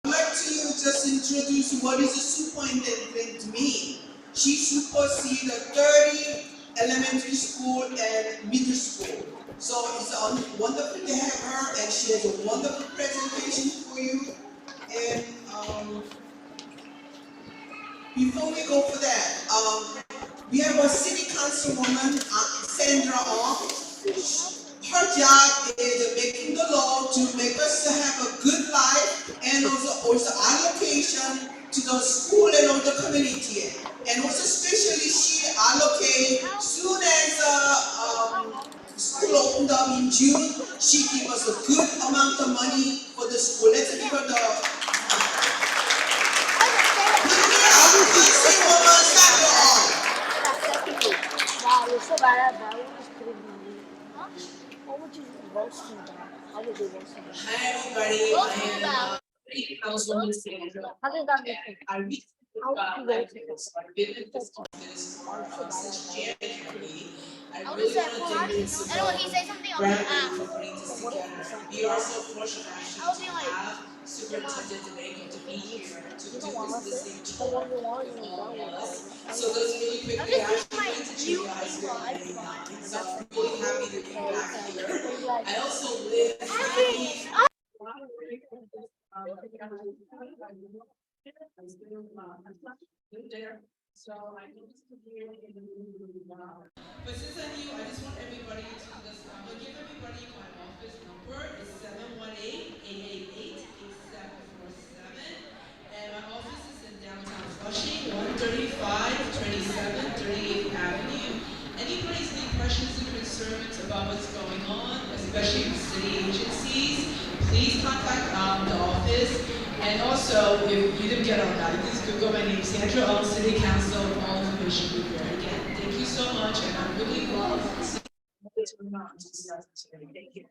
like to just introduce what is a superintendent mean. She supersedes 30 elementary school and middle school. So it's wonderful to have her, and she has a wonderful presentation for you. And before we go for that, we have a city councilwoman, Sandra Ong. Her job is making the law to make us to have a good life, and also allocation to the school and all the community. And also especially she allocate soon as school opened up in June, she gave us a good amount of money for the school. Let's give her the councilwoman Sandra Ong. Hi everybody, I am Councilwoman Sandra. I recently been in this office for since January. I really want to thank Principal Bradley for putting this together. We are so fortunate actually to have Superintendent DiMango to be here to do this listening tour with all of us. So those really quickly, I actually went to JHS here in May, so I'm really happy to be back here. I also live but since I knew, I just want everybody to just, I'm going to give everybody my office number. It's 718-888-8747. And my office is in downtown Flushing, 135 27th 38th Avenue. Anybody's any questions or concerns about what's going on, especially with city agencies, please contact the office. And also, if you didn't get on that, please Google my name, Sandra Ong, City Council, all information will be there. Again, thank you so much, and I really love seeing what's going on. Thank you.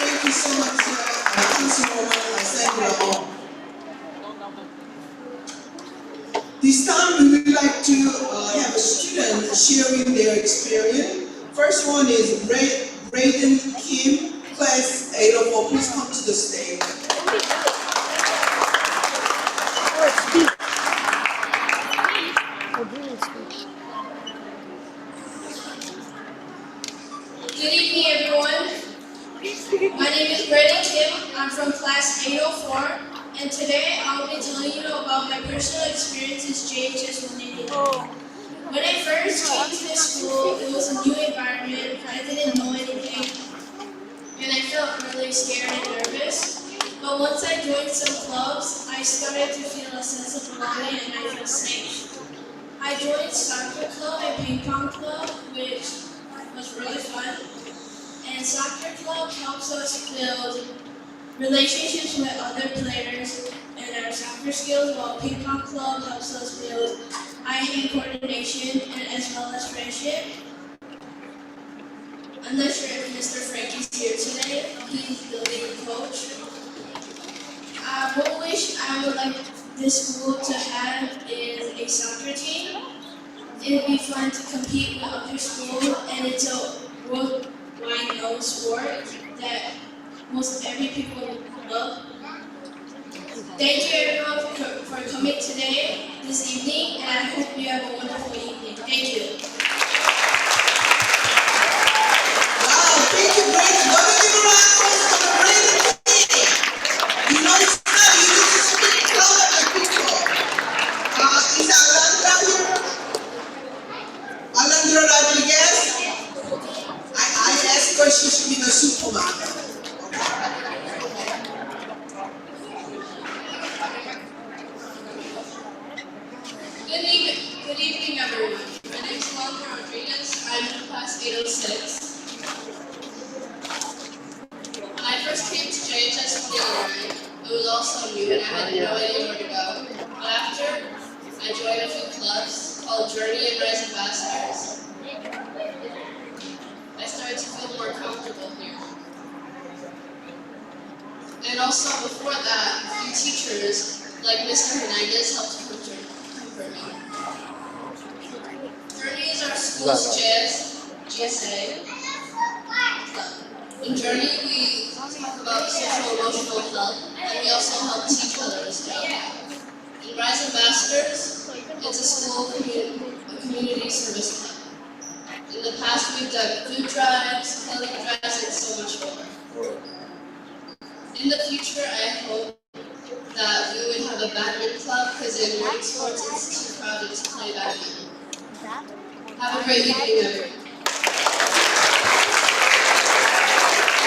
Thank you so much, Councilwoman Sandra Ong. This time we would like to have a student sharing their experience. First one is Braden Kim, class 804. Please come to the stage. Good evening, everyone. My name is Braden Kim. I'm from class 804, and today I'll be telling you about my personal experiences JHS 189. When I first came to this school, it was a new environment. I didn't know anything, and I felt really scared and nervous. But once I joined some clubs, I started to feel a sense of belonging and I feel safe. I joined soccer club and ping pong club, which was really fun. And soccer club helps us build relationships with other players and our soccer skills, while ping pong club helps us build eye-hand coordination and as well as friendship. I'm not sure if Mr. Frankie's here today. He's the lead coach. One wish I would like this school to have is a soccer team. It would be fun to compete with other schools, and it's a worldwide known sport that most every people love. Thank you everyone for coming today, this evening, and I hope you have a wonderful evening. Thank you. Wow, thank you, Braden. What are you around for the Braden team? You know it's not easy to speak color to people. Is Alondra here? Alondra Rodriguez? I asked her, she should be the supermarket. Good evening, everyone. My name is Alondra Rodriguez. I'm in class 806. When I first came to JHS 189, it was also new and I had no idea where to go. But after I joined a few clubs called Journey and Rise Ambassadors, I started to feel more comfortable here. And also before that, a few teachers like Mr. Hernandez helped comfort me. Journey is our school's GSA. In Journey, we talk about social emotional help, and we also help teach others as well. And Rise Ambassadors, it's a school community service club. In the past, we've done food drives, clothing drives, and so much more. In the future, I hope that we would have a badminton club, because in morning sports, it's too crowded to play badminton. Have a great evening, everyone.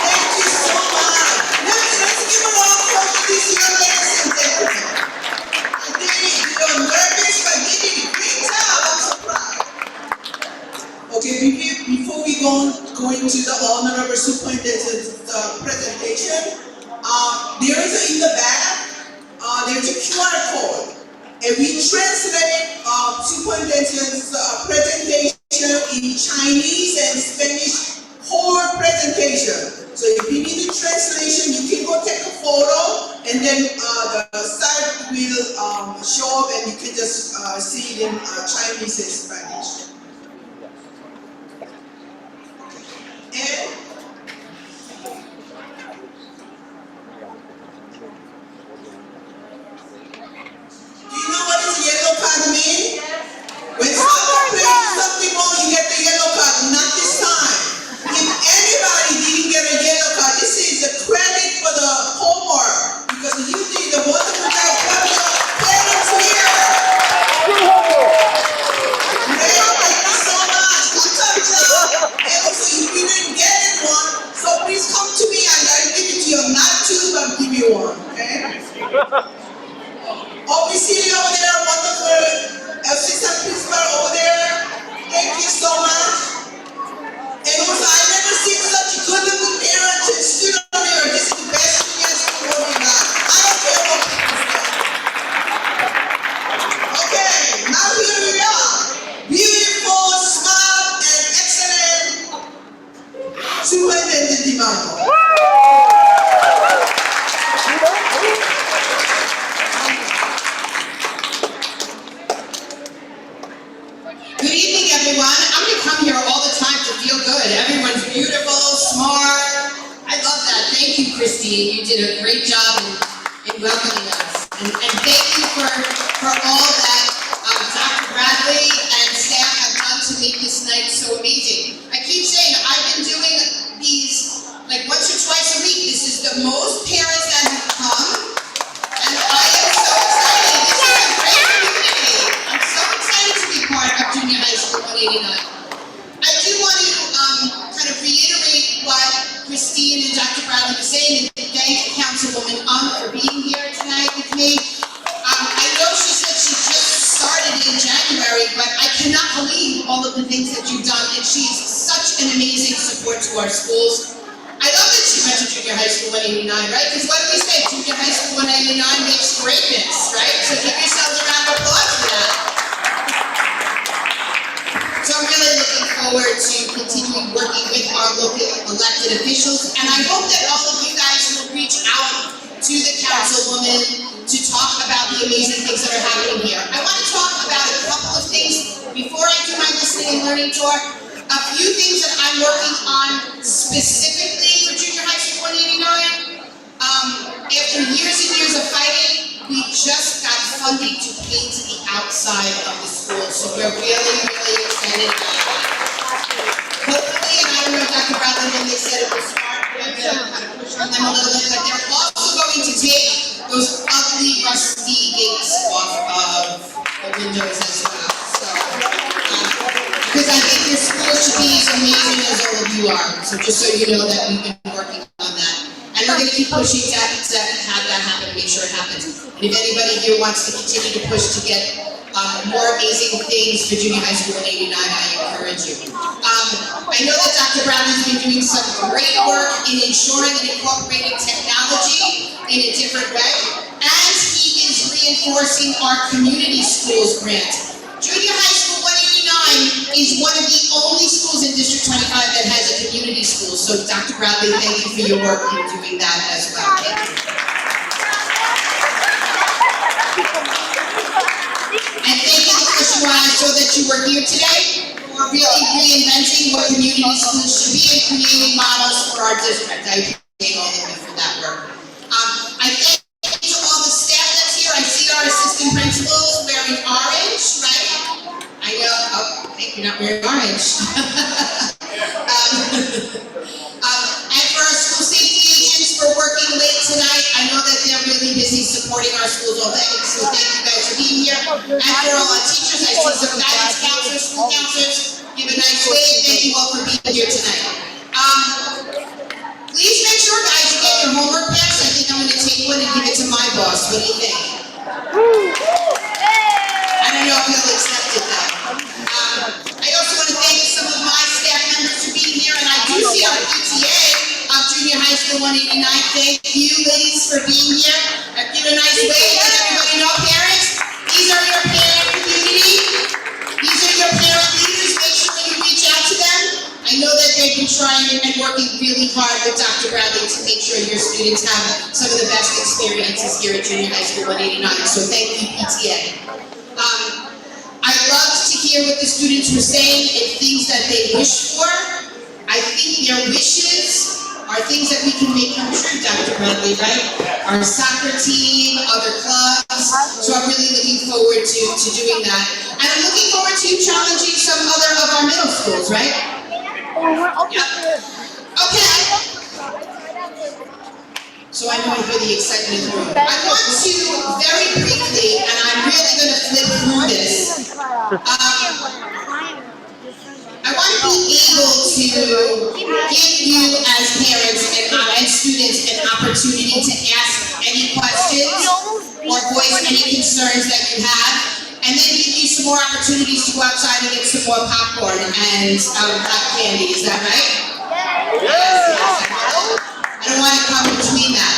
Thank you so much. Let's give a round of applause to these young ladies and gentlemen. You're nervous, but they did a great job. I'm so proud. Okay, before we go into the Honorable Superintendent's presentation, there is in the back, there's a QR code. And we translate Superintendent's presentation in Chinese and Spanish whole presentation. So if you need a translation, you can go take a photo, and then the site will show up, and you can just see it in Chinese and Spanish. And do you know what is yellow card mean? When someone plays something wrong, you get the yellow card. Not this time. If anybody didn't get a yellow card, this is a credit for the homework, because you did the wonderful job from your parents here. Great, thank you so much. Good job. And also, if you didn't get one, so please come to me and I'll give it to you. Not two, but I'll give you one. Okay? Oh, we see you over there, wonderful assistant principal over there. Thank you so much. And also, I never seen such good looking parents and students here. This is the best thing in school in that. I don't care what people say. Okay, now here we are. Beautiful, smart, and excellent Superintendent DiMango. Good evening, everyone. I'm going to come here all the time to feel good. Everyone's beautiful, smart. I love that. Thank you, Christine. You did a great job in welcoming us. And thank you for all that Dr. Bradley and staff have done to make this night so amazing. I keep saying I've been doing these like once or twice a week. This is the most parents that have come. And I am so excited. This is a great community. I'm so excited to be part of Junior High School 189. I do want to kind of reiterate what Christine and Dr. Bradley were saying, and thank Councilwoman for being here tonight with me. I know she said she just started in January, but I cannot believe all of the things that you've done, and she's such an amazing support to our schools. I love that she went to Junior High School 189, right? Because what do we say? Junior High School 189 makes greatness, right? So give yourselves a round of applause for that. So I'm really looking forward to continuing working with our local elected officials, and I hope that all of you guys will reach out to the councilwoman to talk about the amazing things that are happening here. I want to talk about a couple of things before I do my listening and learning tour. A few things that I'm working on specifically for Junior High School 189. After years and years of fighting, we just got funding to paint the outside of the school, so we're really, really excited about that. Hopefully, and I don't know, Dr. Bradley, when they said it was smart, I'm going to kind of push on them a little bit, but they're also going to take those ugly, rusty gates off of the windows as well. So, because I think your school should be as amazing as all of you are. So just so you know that we've been working on that. And we're going to keep pushing to have that happen and make sure it happens. And if anybody here wants to continue to push to get more amazing things for Junior High School 189, I encourage you. I know that Dr. Bradley's been doing some great work in ensuring and incorporating technology in a different way. And he is reinforcing our community schools grant. Junior High School 189 is one of the only schools in District 25 that has a community school. So Dr. Bradley, thank you for your work in doing that as well. Thank you. And thank you to Kushwan so that you were here today for really reinventing what community schools should be and creating models for our district. I appreciate all of you for that work. very orange. And for our school safety agents for working late tonight, I know that they're really busy supporting our schools all day, so thank you guys for being here. And for all our teachers, I see some guidance counselors, school counselors, give a nice wave. Thank you all for being here tonight. Please make sure, guys, you get your homework passed. I think I'm going to take one and give it to my boss. What do you think? I don't know if he'll accept it though. I also want to thank some of my staff members for being here, and I do see our PTA of Junior High School 189. Thank you, ladies, for being here. Give a nice wave. Let everybody know, parents, these are your parent community. These are your parent leaders. Make sure you reach out to them. I know that they've been trying and working really hard with Dr. Bradley to make sure your students have some of the best experiences here at Junior High School 189. So thank you, PTA. I loved to hear what the students were saying and things that they wish for. I think their wishes are things that we can make come true, Dr. Bradley, right? Our soccer team, other clubs. So I'm really looking forward to doing that. And I'm looking forward to challenging some other of our middle schools, right? Yep. Okay. So I know I hear the excitement in the room. I want to very briefly, and I'm really going to flip through this. I want to be able to give you as parents and students an opportunity to ask any questions or voice any concerns that you have, and then give you some more opportunities to go outside and get some more popcorn and hot candy. Is that right? Yes. I don't want to come between that.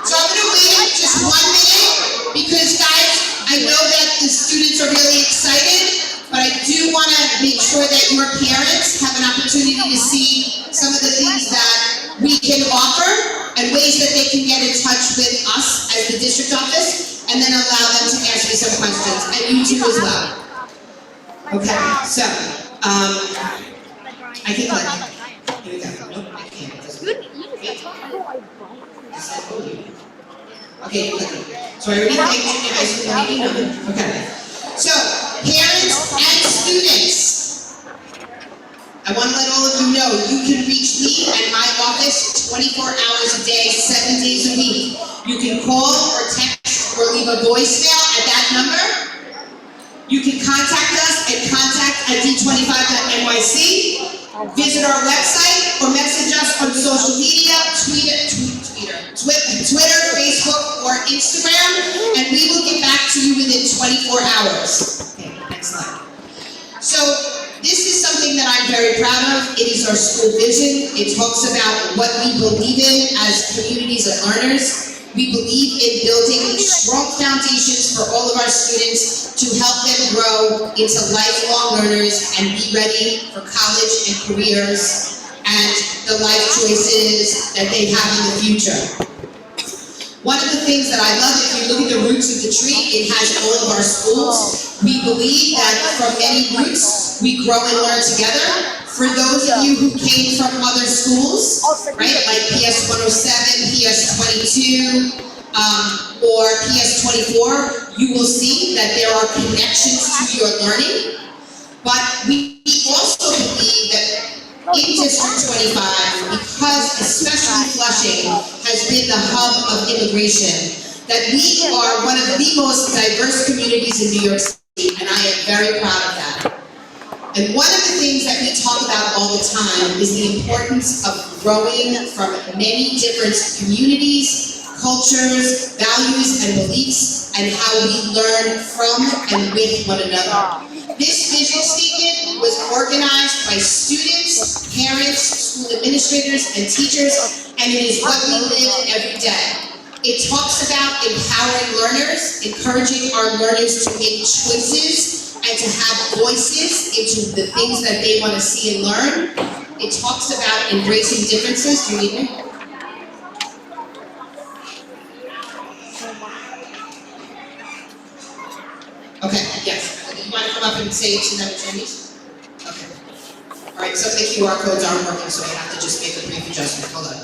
So I'm going to wait just 1 minute because, guys, I know that the students are really excited, but I do want to make sure that your parents have an opportunity to see some of the things that we can offer and ways that they can get in touch with us as the district office, and then allow them to ask me some questions, and you too as well. Okay, so, I can click. Here we go. Nope, I can't. Okay, so I already thanked Junior High School 189. Okay. So, parents and students, I want to let all of you know you can reach me at my office 24 hours a day, 7 days a week. You can call or text or leave a voicemail at that number. You can contact us at contact@d25.nyc. Visit our website or message us on social media, Twitter, Facebook, or Instagram, and we will get back to you within 24 hours. Okay, next slide. So this is something that I'm very proud of. It is our school vision. It talks about what we believe in as communities of learners. We believe in building strong foundations for all of our students to help them grow into lifelong learners and be ready for college and careers and the life choices that they have in the future. One of the things that I love, if you look at the roots of the tree, it has all of our schools. We believe that from many roots, we grow and learn together. For those of you who came from other schools, right, like PS 107, PS 22, or PS 24, you will see that there are connections to your learning. But we also believe that in District 25, because especially Flushing has been the hub of immigration, that we are one of the most diverse communities in New York City, and I am very proud of that. And one of the things that we talk about all the time is the importance of growing from many different communities, cultures, values, and beliefs, and how we learn from and with one another. This vision statement was organized by students, parents, school administrators, and teachers, and it is what we live every day. It talks about empowering learners, encouraging our learners to make choices, and to have voices into the things that they want to see and learn. It talks about embracing differences. Do you need me? Okay, yes. You want to come up and say it to them in Chinese? Okay. All right, some of the QR codes aren't working, so I have to just make a brief adjustment. Hold on.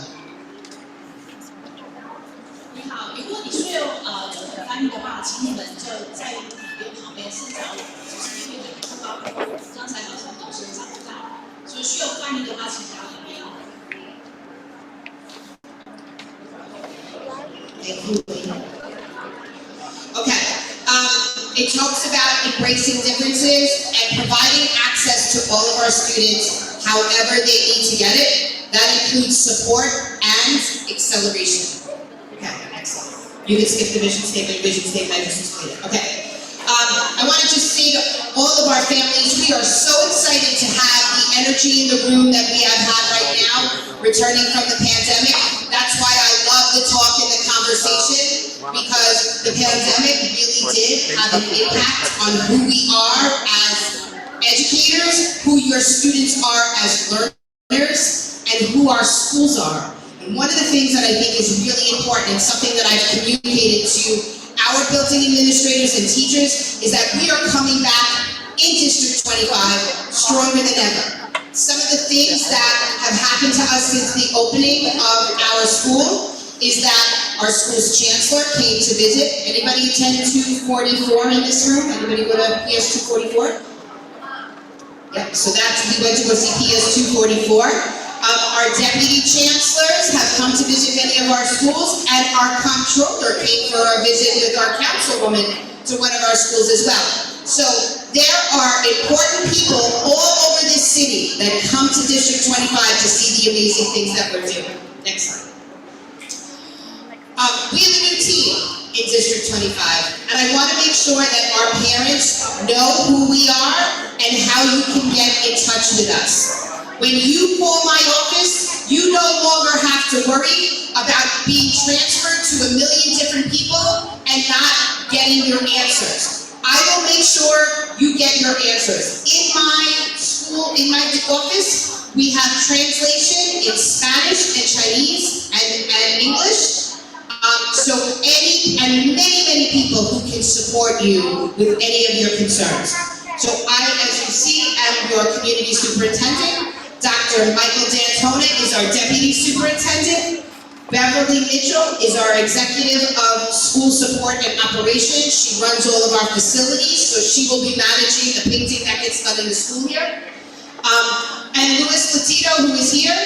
你好，如果你需要中文翻译的话，请你们就在旁边是找我，就是因为这样才造成懂学长不在，所以需要翻译的话，请调一遍。Okay. It talks about embracing differences and providing access to all of our students however they need to get it. That includes support and acceleration. Okay, excellent. You can skip the vision statement, I just explained it. Okay. I want to just say to all of our families, we are so excited to have the energy in the room that we have had right now, returning from the pandemic. That's why I love the talk and the conversation, because the pandemic really did have an impact on who we are as educators, who your students are as learners, and who our schools are. And one of the things that I think is really important, and something that I've communicated to our building administrators and teachers, is that we are coming back in District 25 stronger than ever. Some of the things that have happened to us since the opening of our school is that our school's chancellor came to visit. Anybody attend 244 in this room? Anybody go to PS 244? Yep, so we went to go see PS 244. Our deputy chancellors have come to visit many of our schools, and our comptroller came for a visit with our councilwoman to one of our schools as well. So there are important people all over this city that come to District 25 to see the amazing things that we're doing. Next slide. We have a new team in District 25, and I want to make sure that our parents know who we are and how you can get in touch with us. When you call my office, you no longer have to worry about being transferred to a million different people and not getting your answers. I will make sure you get your answers. In my school, in my office, we have translation in Spanish and Chinese and English. So many people who can support you with any of your concerns. So I, as you see, am your community superintendent. Dr. Michael D'Antona is our deputy superintendent. Beverly Mitchell is our executive of school support and operations. She runs all of our facilities, so she will be managing the painting that gets done in the school here. And Louis Latito, who is here,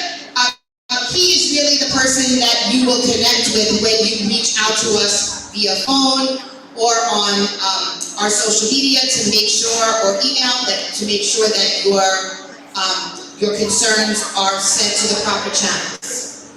he is really the person that you will connect with when you reach out to us via phone or on our social media to make sure, or email, to make sure that your concerns are sent to the proper channels.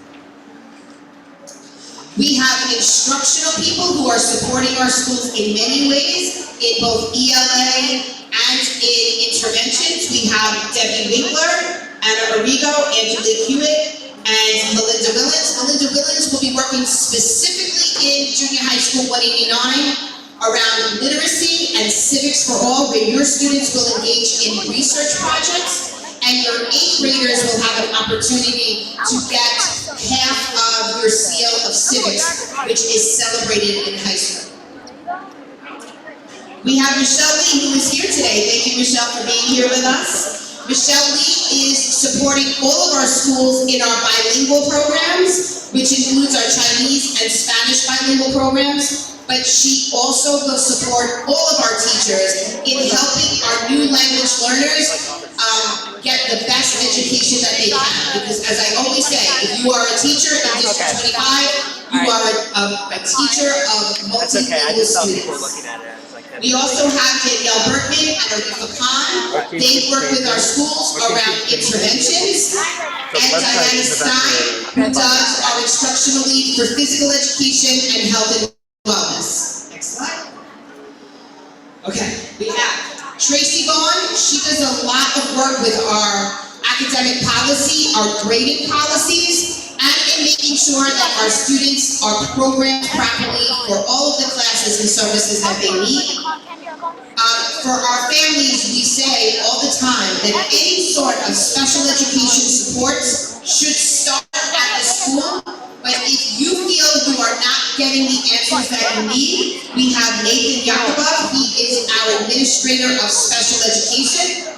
We have instructional people who are supporting our schools in many ways, in both ELA and in interventions. We have Debbie Winkler, Anna Arrigo, Angelique Hewitt, and Melinda Willens. Melinda Willens will be working specifically in Junior High School 189 around literacy and civics for all, where your students will engage in research projects, and your 8th graders will have an opportunity to get half of your seal of civics, which is celebrated in high school. We have Michelle Lee, who is here today. Thank you, Michelle, for being here with us. Michelle Lee is supporting all of our schools in our bilingual programs, which includes our Chinese and Spanish bilingual programs. But she also will support all of our teachers in helping our new language learners get the best education that they can. Because as I always say, if you are a teacher in District 25, you are a teacher of multilingual students. We also have Danielle Berkman and Aretha Khan. They work with our schools around interventions. And Diana Stein, who does our instructional lead for physical education and health and wellness. Next slide. Okay, we have Tracy Vaughn. She does a lot of work with our academic policy, our grading policies, and in making sure that our students are programmed properly for all of the classes and services that they need. For our families, we say all the time that any sort of special education supports should start at the school. But if you feel you are not getting the answers that you need, we have Nathan Yakubov. He is our administrator of special education.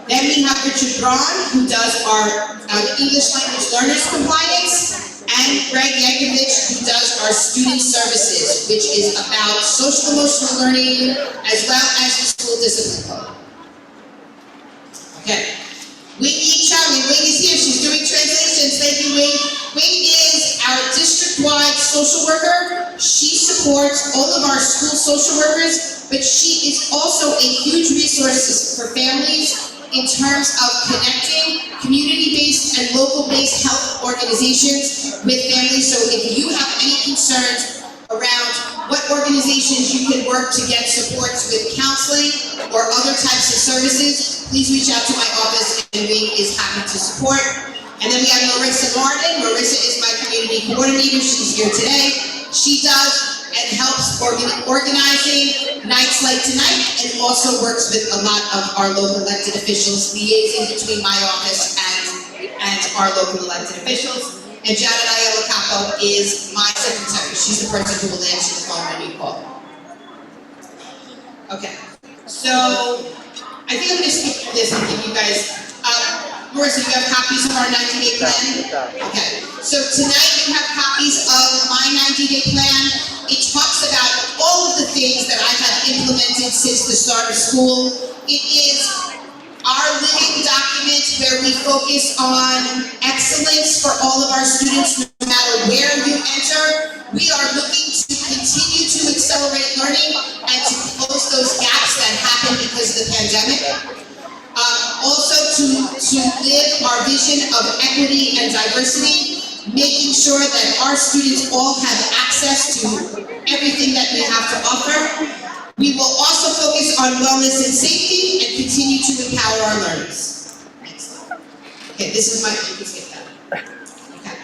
Then we have Richard Braun, who does our English language learners compliance, and Greg Yankovich, who does our student services, which is about social emotional learning as well as the school discipline code. Okay. Wing Yi-chung, and Wing is here, she's doing translations. Thank you, Wing. Wing is our district-wide social worker. She supports all of our school social workers, but she is also a huge resource for families in terms of connecting community-based and local-based health organizations with families. So if you have any concerns around what organizations you can work to get supports with counseling or other types of services, please reach out to my office and Wing is happy to support. And then we have Marissa Martin. Marissa is my community coordinator. She's here today. She does and helps organizing nights like tonight, and also works with a lot of our local elected officials, liaising between my office and our local elected officials. And Janet Ayala Capo is my secretary. She's the person who will answer the phone when you call. Okay, so I think I'm going to skip through this and give you guys, Marissa, you have copies of our 90-day plan? Okay, so tonight you have copies of my 90-day plan. It talks about all of the things that I have implemented since the start of school. It is our living document where we focus on excellence for all of our students, no matter where you enter. We are looking to continue to accelerate learning and to close those gaps that happened because of the pandemic. Also to live our vision of equity and diversity, making sure that our students all have access to everything that we have to offer. We will also focus on wellness and safety and continue to empower our learners. Next slide. Okay, this is my, you can skip that. Okay.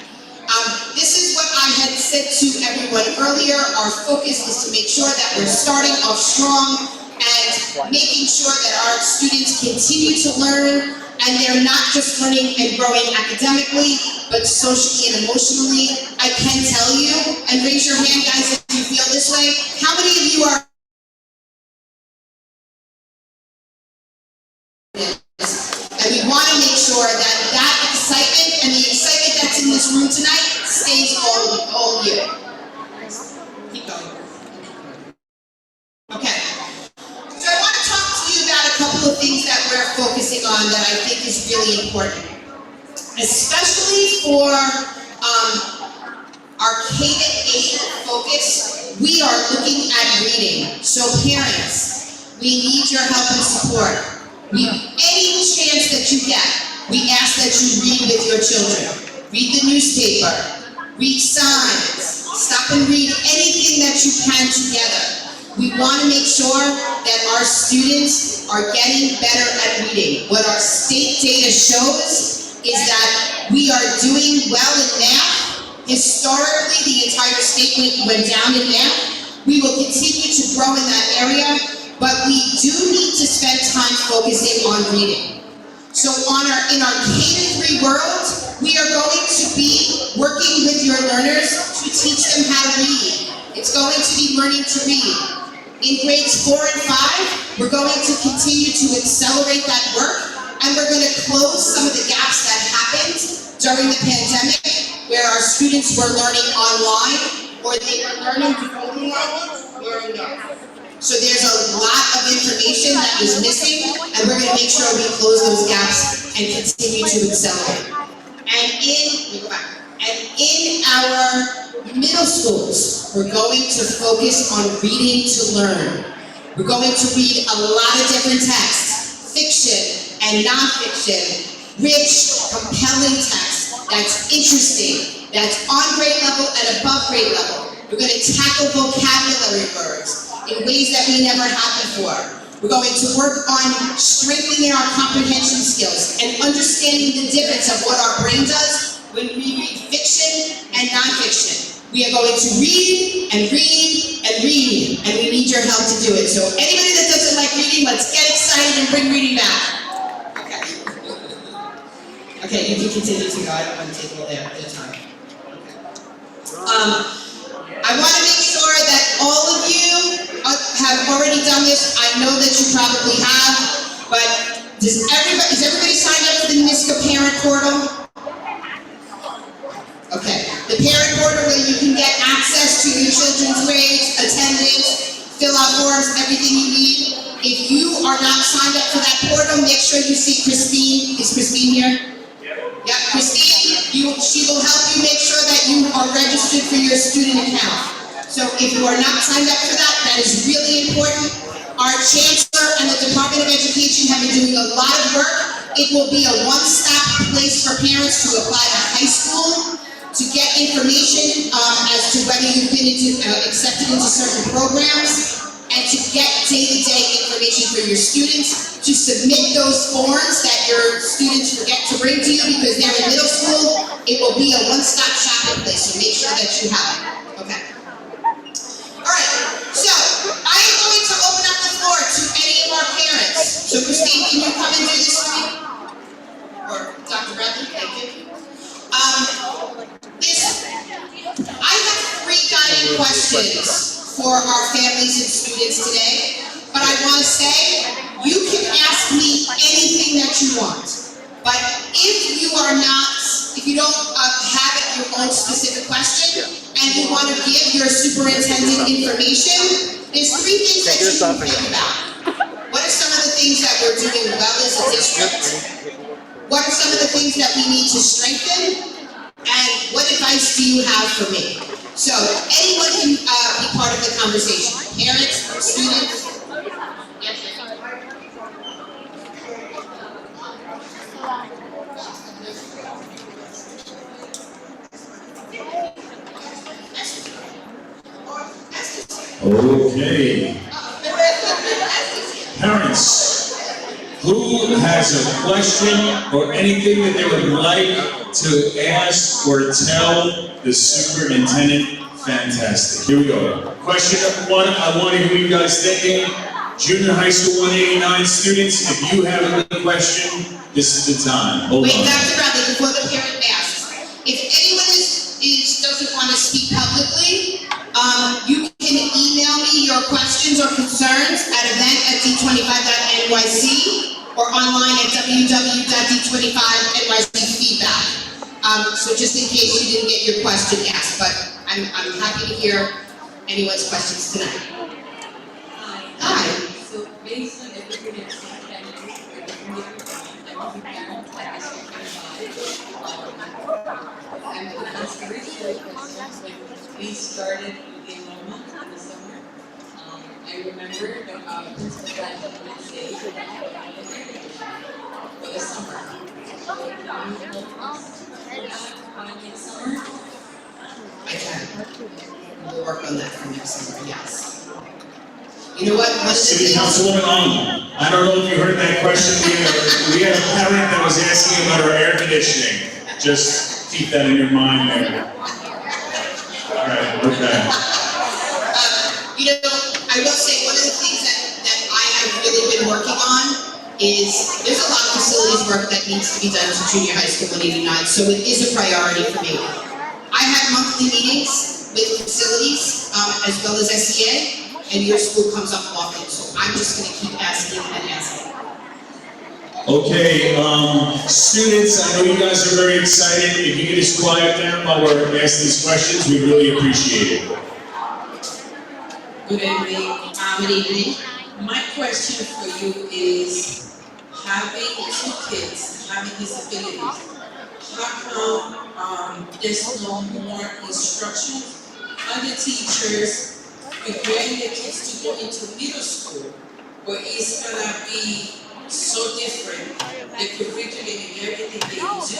This is what I had said to everyone earlier. Our focus is to make sure that we're starting off strong and making sure that our students continue to learn, and they're not just learning and growing academically, but socially and emotionally. I can tell you, and raise your hand guys if you feel this way, how many of you are and we want to make sure that that excitement and the excitement that's in this room tonight stays all year. Keep going. Okay. So I want to talk to you about a couple of things that we're focusing on that I think is really important. Especially for our K-8 focus, we are looking at reading. So parents, we need your help and support. Any chance that you get, we ask that you read with your children. Read the newspaper, read signs, stop and read anything that you can together. We want to make sure that our students are getting better at reading. What our state data shows is that we are doing well in math. Historically, the entire state went down in math. We will continue to grow in that area, but we do need to spend time focusing on reading. So in our K-3 world, we are going to be working with your learners to teach them how to read. It's going to be learning to read. In grades 4 and 5, we're going to continue to accelerate that work, and we're going to close some of the gaps that happened during the pandemic, where our students were learning online, or they were learning remotely. So there's a lot of information that was missing, and we're going to make sure we close those gaps and continue to accelerate. And in our middle schools, we're going to focus on reading to learn. We're going to read a lot of different texts, fiction and nonfiction, rich, compelling text that's interesting, that's on grade level and above grade level. We're going to tackle vocabulary words in ways that we never had before. We're going to work on strengthening our comprehension skills and understanding the difference of what our brain does when we read fiction and nonfiction. We are going to read and read and read, and we need your help to do it. So anybody that doesn't like reading, let's get excited and bring reading back. Okay. Okay, you can continue to go. I don't want to take all their time. Okay. I want to make sure that all of you have already done this. I know that you probably have, but is everybody signed up for the NISCA parent portal? Okay, the parent portal where you can get access to your children's grades, attendance, fill out forms, everything you need. If you are not signed up for that portal, make sure you see Christine. Is Christine here? Yep, Christine, she will help you make sure that you are registered for your student account. So if you are not signed up for that, that is really important. Our Chancellor and the Department of Education have been doing a lot of work. It will be a one-stop place for parents to apply to high school, to get information as to whether you've been accepted into certain programs, and to get day-to-day information for your students, to submit those forms that your students forget to bring to you because they're in middle school. It will be a one-stop shopping place, so make sure that you have it. Okay. All right. So I am going to open up the floor to any of our parents. So Christine, can you come and do this for me? Or Dr. Bradley, thank you. I have 3 guiding questions for our families and students today, but I want to say, you can ask me anything that you want, but if you don't have your own specific question, and you want to give your superintendent information, there's 3 things that you can think about. What are some of the things that we're doing well as a district? What are some of the things that we need to strengthen? And what advice do you have for me? So anyone can be part of the conversation. Parents, students. Yes. Okay. Parents, who has a question or anything that they would like to ask or tell the superintendent? Fantastic. Here we go. Question number 1, I want to hear you guys thinking. Junior high school 189 students, if you have a question, this is the time. Hold Wait, on. Dr. Bradley, before the parent asks, if anyone doesn't want to speak publicly, you can email me your questions or concerns at event@d25.nyc or online at www.d25nyc.feedback. So just in case you didn't get your question asked, but I'm happy to hear anyone's questions tonight. Hi. So based on everything that you've I'm going to ask very short questions. When we started with the enrollment in the summer, I remember the principal graduate would say for the summer. So can you help us next summer? I can. We'll work on that for next summer, yes. You know what? City Councilwoman Ong, I don't know if you heard that question. We had a parent that was asking about our air conditioning. Just keep that in your mind there. All right, okay. You know, I will say one of the things that I have really been working on is there's a lot of facilities work that needs to be done to junior high school 189, so it is a priority for me. I have monthly meetings with facilities as well as SEA. And your school comes up often, so I'm just going to keep asking and asking. Okay, students, I know you guys are very excited. If you could just quiet down while we're asking these questions, we really appreciate it. Good evening. Good evening. My question for you is, having 2 kids, having disabilities, how come there's no more instruction on the teachers preparing the kids to go into middle school, where it's gonna be so different, the curriculum and everything they do? How is it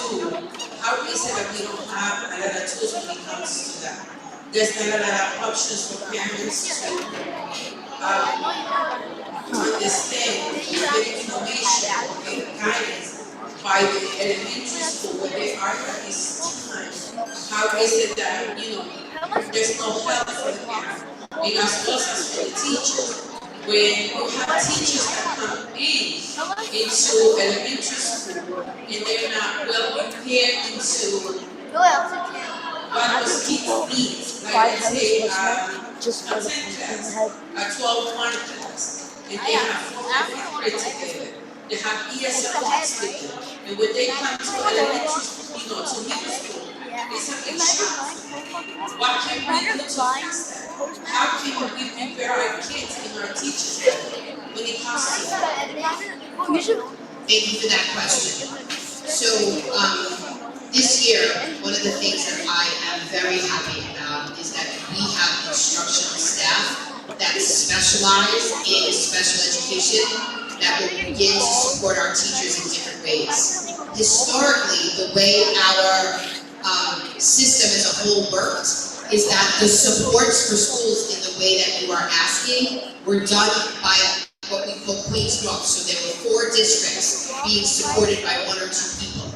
that we don't have a lot of tools when it comes to that? There's not a lot of options for parents to understand, get information, get guidance by the elementary school where they are at this time. How is it that, there's no help for the parents? And as well as for the teachers, when you have teachers that come into elementary school and they're not well prepared into what those kids need, like let's say a 10 class, a 12-1 class, and they have 4th and 5th grade together, they have ESL together, and when they come to elementary school, to middle school, it's a big shock. What can we do to fix that? How can we prepare our kids and our teachers when it comes to that? Thank you for that question. So, this year, one of the things that I am very happy about is that we have instructional staff that specialize in special education that will begin to support our teachers in different ways. Historically, the way our system as a whole worked is that the supports for schools in the way that you are asking were done by what we call Queen's North. So there were 4 districts being supported by 1 or 2 people.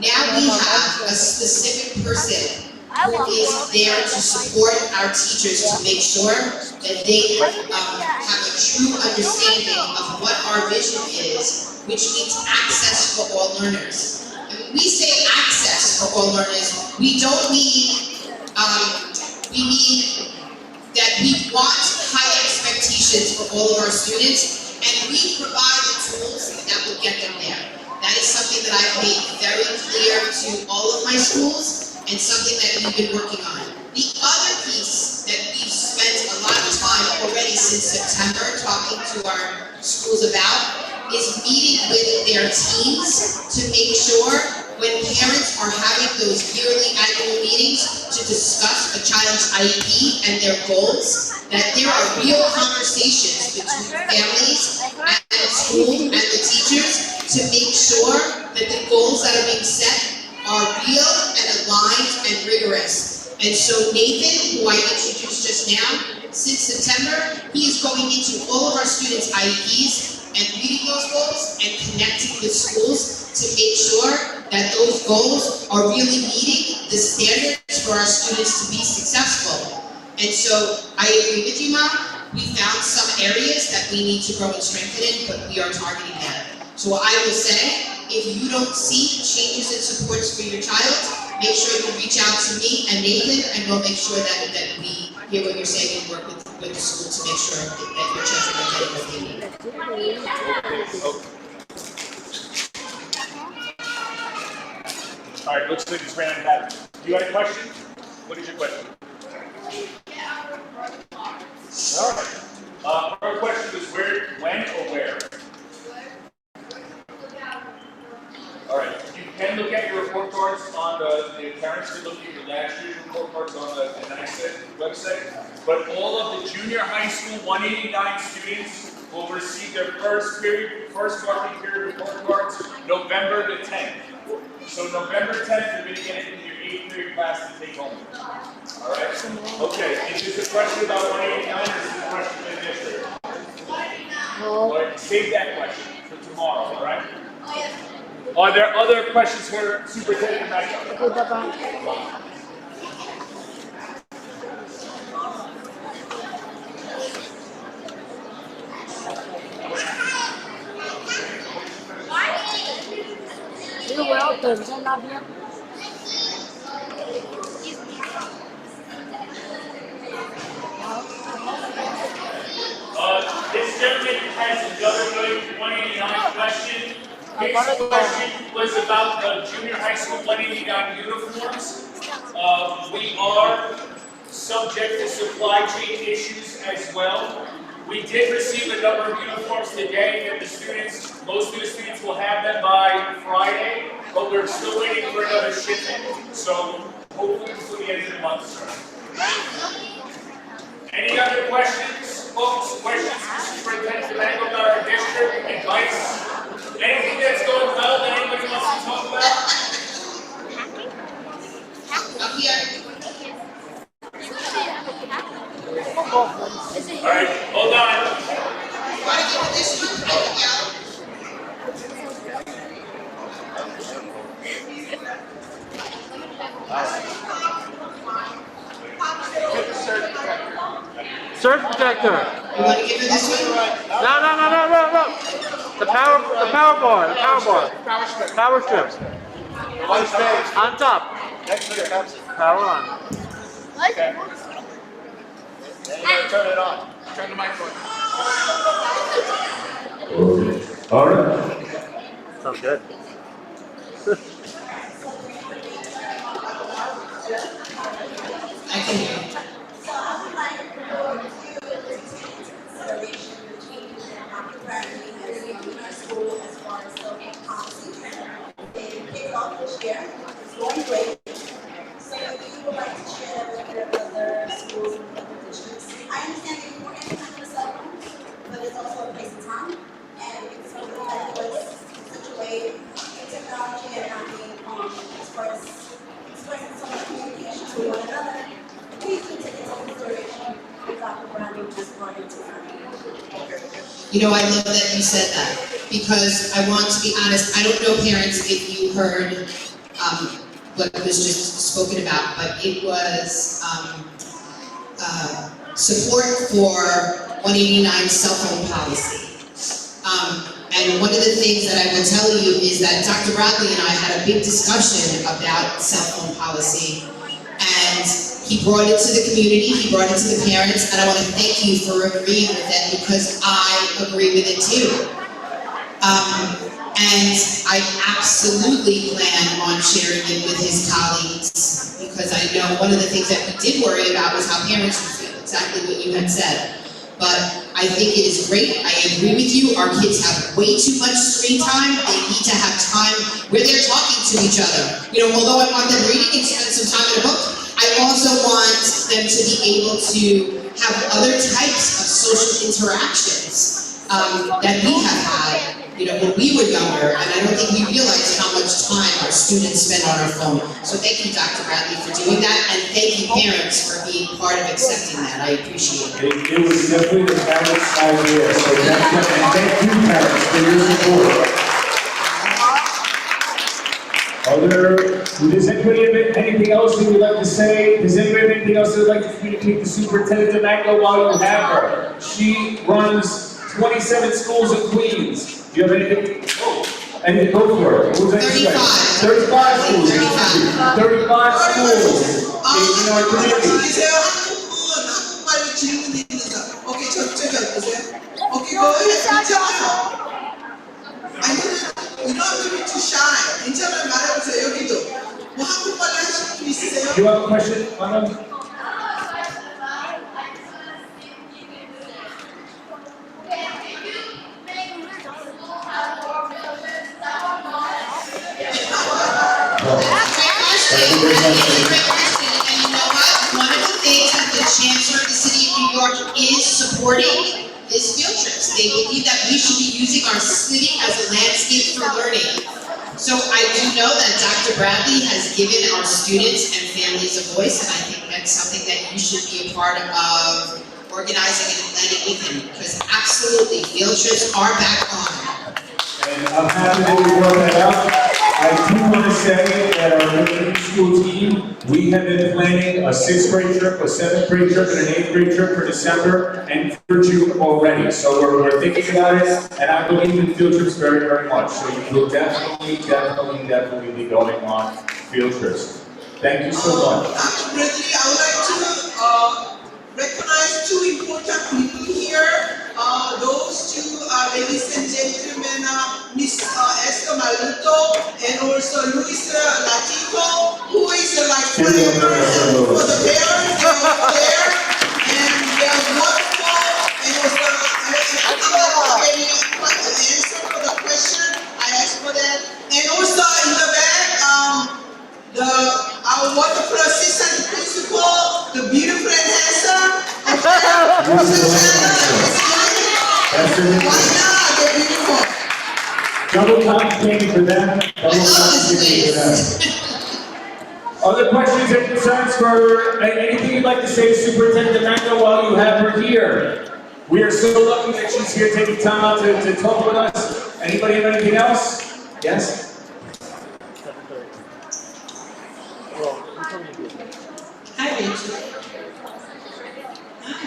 Now we have a specific person who is there to support our teachers to make sure that they have a true understanding of what our vision is, which means access for all learners. And when we say access for all learners, we don't mean, we mean that we want high expectations for all of our students, and we provide the tools that will get them there. That is something that I've made very clear to all of my schools, and something that we've been working on. The other piece that we've spent a lot of time already since September talking to our schools about is meeting with their teams to make sure when parents are having those yearly annual meetings to discuss a child's IEP and their goals, that there are real conversations between families and the school and the teachers to make sure that the goals that are being set are real and aligned and rigorous. And so Nathan, who I introduced just now, since September, he is going into all of our students' IEPs and reading those goals and connecting with schools to make sure that those goals are really meeting the standards for our students to be successful. And so I agree with you, Mom. We found some areas that we need to grow and strengthen in, but we are targeting that. So I will say, if you don't see changes in supports for your child, make sure you reach out to me and Nathan, and we'll make sure that we hear what you're saying and work with the school to make sure that your children are getting what they need. All right, looks like it's ran out of time. Do you have a question? What is your question? All right. Our question is where, when, or where? All right. You can look at your report cards on the parents can look at your last year's report cards on the NICET website. But all of the junior high school 189 students will receive their first marking period report cards November the 10th. So November 10th, you're going to get it in your 8th grade class to take home. All right? Okay, is this a question about 189 or is this a question for the district? All right, save that question for tomorrow, all right? Are there other questions for Superintendent DiMango? This gentleman has another 189 question. His question was about the junior high school 189 uniforms. We are subject to supply chain issues as well. We did receive a number of uniforms today that most of the students will have them by Friday, but we're still waiting for another shipment. So hopefully before the end of the month, sir. Any other questions, folks? Questions for Superintendent DiMango about our district, advice? Anything that's going well that anybody wants to talk about? Up here. All right, hold on. Want to give this one? Surge protector. You want to give her this one? No. The power bar. Power strip. On top. Next to the Pepsi. Power on. Okay. Then you gotta turn it on. Turn the mic on. All right. Sounds good. I can hear you. You know, I love that you said that, because I want to be honest, I don't know, parents, if you heard what was just spoken about, but it was support for 189 cell phone policy. And one of the things that I will tell you is that Dr. Bradley and I had a big discussion about cell phone policy, and he brought it to the community, he brought it to the parents, and I want to thank you for agreeing with it, because I agree with it too. And I absolutely plan on sharing it with his colleagues, because I know one of the things that we did worry about was how parents would feel, exactly what you had said. But I think it is great, I agree with you, our kids have way too much screen time, they need to have time where they're talking to each other. You know, although I want them reading and spend some time in a book, I also want them to be able to have other types of social interactions that we have had, you know, when we were younger, and I don't think we realized how much time our students spend on our phone. So thank you, Dr. Bradley, for doing that, and thank you, parents, for being part of accepting that. I appreciate it. It was definitely the parents' idea, so thank you, parents, for your support. Does anybody have anything else they would like to say? Does anybody have anything else they would like to communicate to Superintendent DiMango while you have her? She runs 27 schools in Queens. Do you have anything? Oh, and then go for it. What was that? 35 schools. 35 schools in our community. Okay, okay, go ahead. You don't have to be too shy. Do you have a question, Madam? Great question, and you know what? One of the things that the Chancellor of the City of New York is supporting is field trips. They believe that we should be using our city as a landscape for learning. So I do know that Dr. Bradley has given our students and families a voice, and I think that's something that you should be a part of organizing and planning with him, because absolutely, field trips are back on. And I'm happy that we brought that up. I do want to say that our middle school team, we have been planning a 6th grade trip, a 7th grade trip, and an 8th grade trip for December and for June already. So we're thinking about it, and I believe in field trips very, very much. So you will definitely be going on field trips. Thank you so much. Dr. Bradley, I would like to recognize two important people here. Those two ladies and gentlemen, Miss Esther Maluto and also Luis Latito, who is like forever for the parents there, and they are wonderful. And also, I think already quite an answer for the question I asked for that. And also in the back, our wonderful assistant principal, the beautiful and handsome. Why not? They're beautiful. Double compliment for them. Double compliment for them. Other questions and concerns for anything you'd like to say to Superintendent DiMango while you have her here? We are so lucky that she's here taking time out to talk with us. Anybody have anything else? Yes? Hi, Rachel. Hi.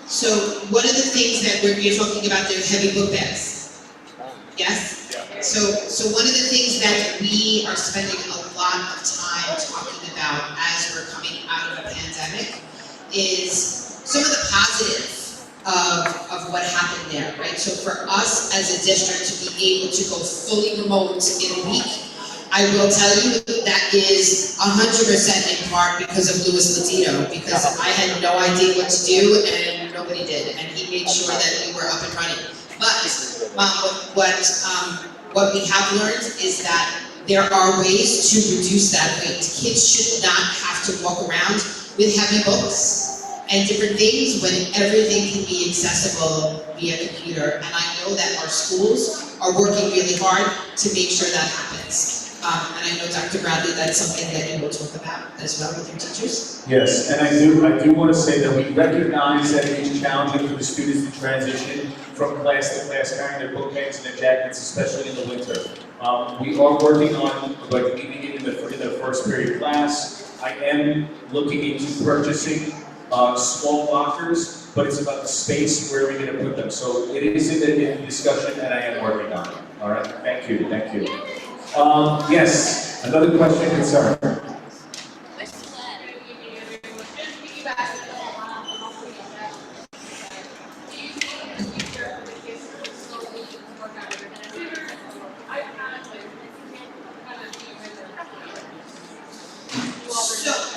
So one of the things that we're talking about, they're heavy book bags. Yes? Yeah. So one of the things that we are spending a lot of time talking about as we're coming out of a pandemic is some of the positives of what happened there, right? So for us as a district to be able to go fully remote in a week, I will tell you that is 100% in part because of Luis Latino, because I had no idea what to do and nobody did, and he made sure that we were up and running. But what we have learned is that there are ways to reduce that weight. Kids should not have to walk around with heavy books and different things when everything can be accessible via computer. And I know that our schools are working really hard to make sure that happens. And I know, Dr. Bradley, that's something that you will talk about as well with your teachers. Yes, and I do want to say that we recognize that it is challenging for the students to transition from class to class carrying their book bags and their jackets, especially in the winter. We are working on, like, even in the first period class. I am looking into purchasing small lockers, but it's about the space where we're going to put them. So it is in the discussion, and I am working on it. All right, thank you, thank you. Yes, another question, concern.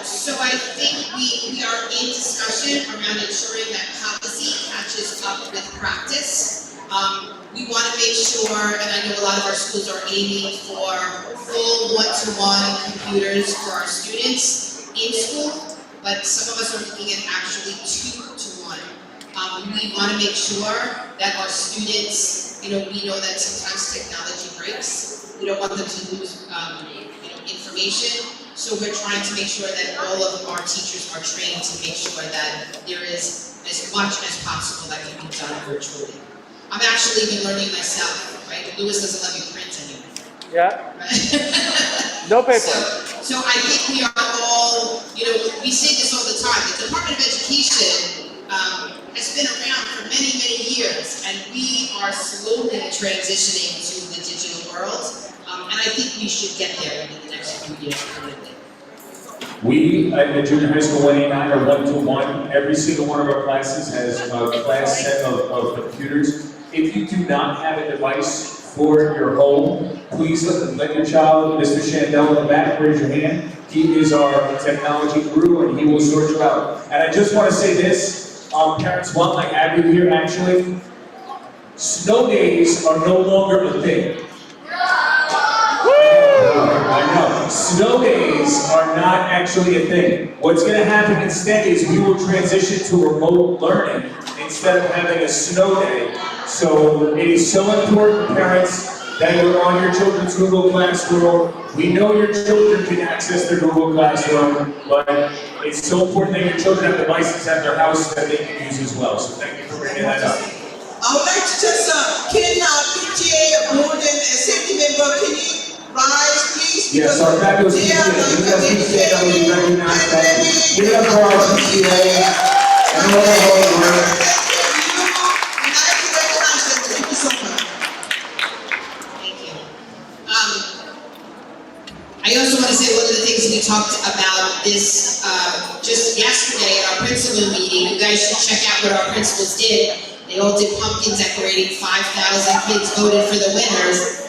So I think we are in discussion around ensuring that policy catches up with practice. We want to make sure, and I know a lot of our schools are aiming for full one-to-one computers for our students in school, but some of us are looking at actually 2-to-1. We want to make sure that our students, we know that sometimes technology breaks. We don't want them to lose, information. So we're trying to make sure that all of our teachers are trained to make sure that there is as much as possible that can be done virtually. I'm actually even learning myself, right? Lewis doesn't let me print anymore. Yeah. Right? No paper. So I think we are all, we say this all the time. The Department of Education has been around for many, many years, and we are slowly transitioning to the digital world. And I think we should get there in the next few years, probably. We at the junior high school 189 are 1-to-1. Every single one of our classes has a class set of computers. If you do not have a device for your home, please let your child, Mr. Shandell in the back, raise your hand. He is our technology guru and he will sort you out. And I just want to say this, parents want my Abby here actually. Snow days are no longer a thing. I know. Snow days are not actually a thing. What's going to happen instead is we will transition to remote learning instead of having a snow day. So it is so important, parents, that you're on your children's Google Classroom. We know your children can access their Google Classroom, but it's so important that your children have devices at their house that they can use as well. So thank you for bringing that up. I would like to just, can PTA more than a safety member, can you rise, please? Yes, our fabulous PTA, that we recognize that. Give it up for our PTA and all the hard work. Thank you so much. Thank you. I also want to say one of the things we talked about this just yesterday at our principal meeting. You guys should check out what our principals did. They all did pumpkin decorating. 5,000 kids voted for the winners.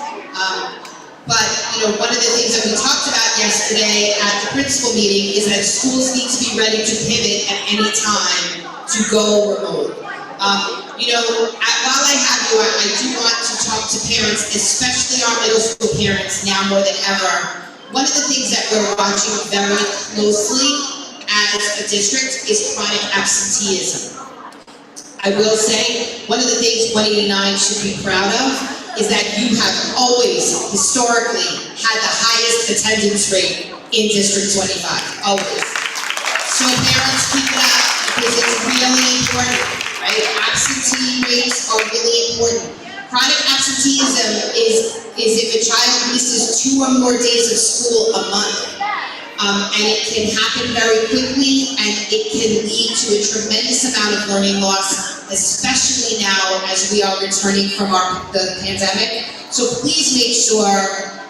But one of the things that we talked about yesterday at the principal meeting is that schools need to be ready to pivot at any time to go remote. While I have you, I do want to talk to parents, especially our middle school parents now more than ever. One of the things that we're watching very closely as a district is chronic absenteeism. I will say, one of the things 189 should be proud of is that you have always, historically, had the highest attendance rate in District 25, always. So parents, keep it up, because it's really important, right? Absentee rates are really important. Chronic absenteeism is if a child misses 2 or more days of school a month. And it can happen very quickly, and it can lead to a tremendous amount of learning loss, especially now as we are returning from the pandemic. So please make sure,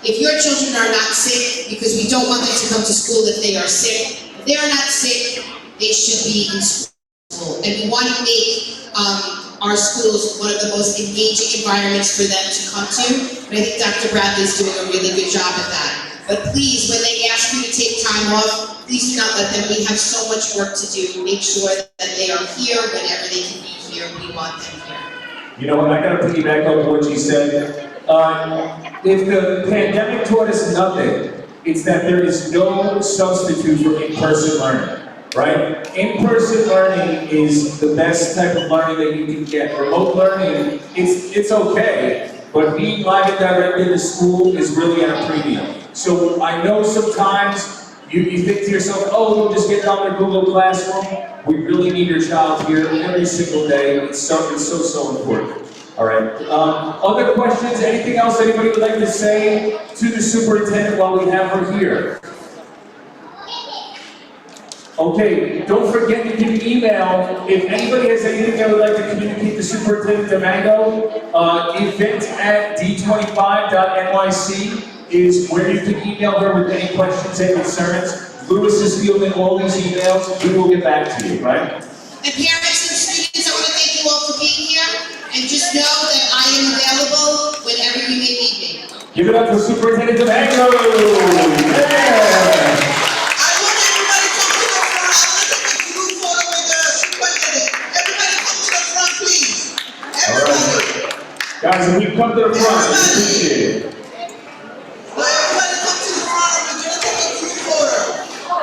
if your children are not sick, because we don't want them to come to school if they are sick, if they are not sick, they should be in school. And we want to make our schools one of the most engaging environments for them to come to. And I think Dr. Bradley is doing a really good job at that. But please, when they ask you to take time off, please do not let them. We have so much work to do. Make sure that they are here whenever they can be here. We want them here. You know what, I gotta piggyback on what you said. If the pandemic taught us nothing, it's that there is no substitute for in-person learning, right? In-person learning is the best type of learning that you can get. Remote learning, it's okay, but being live and direct in the school is really at a premium. So I know sometimes you think to yourself, oh, we'll just get on the Google Classroom. We really need your child here every single day. It's so important. All right. Other questions? Anything else anybody would like to say to the superintendent while we have her here? Okay, don't forget you can email, if anybody has anything they would like to communicate to Superintendent DiMango, event@d25.nyc is where you can email her with any questions and concerns. Louis is fielding all these emails, we will get back to you, right? And parents and students, I want to thank you all for being here, and just know that I am available whenever you may need me. Give it up for Superintendent DiMango! Yeah. Guys, if you come to the front, we appreciate it.